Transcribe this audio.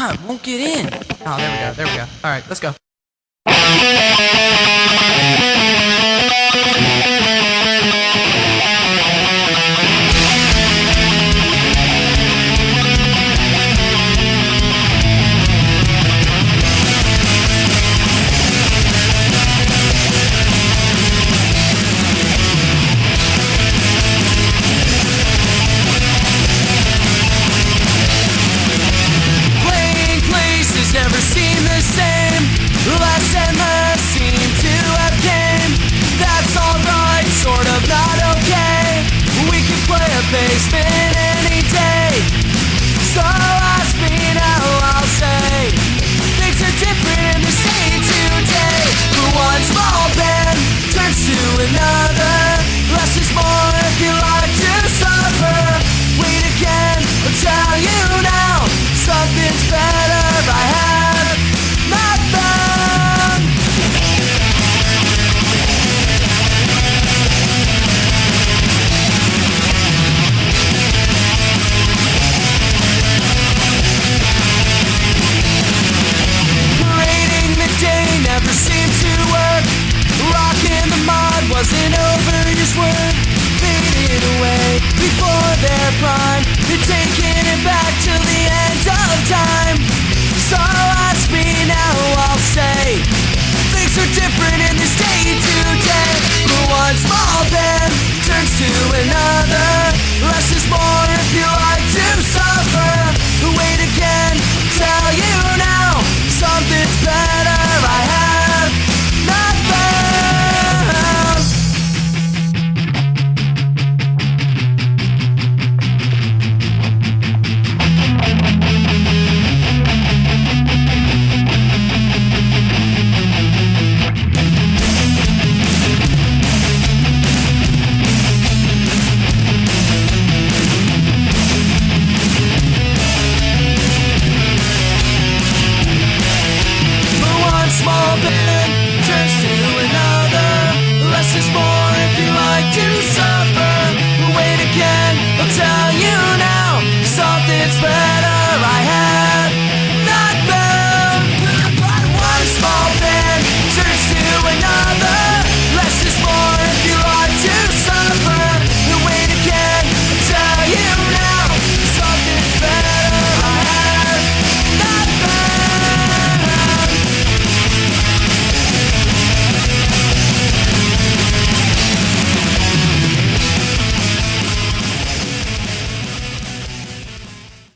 Ah, it won't get in. Oh, there we go. There we go. All right, let's go. Never seem the same. Less and less seem to have came. That's alright, sort of not okay. We can play a basement any day. So ask me now, I'll say things are different in the state today. For one small band turns to another. Less is more if you like to suffer. Wait again, I'll tell you now, something's better. I have nothing. Parading the day never seemed to work. Rocking the mod wasn't overused word. Faded away before their prime. They're taking it back till the end of time. So ask me now, I'll say things are different in this day today. For one small band turns to another. Less is more if you like to suffer. Wait again, tell you now, something's better. I have nothing. Small band turns to another. Less is more if you like to suffer. Wait again, I'll tell you now, something's better.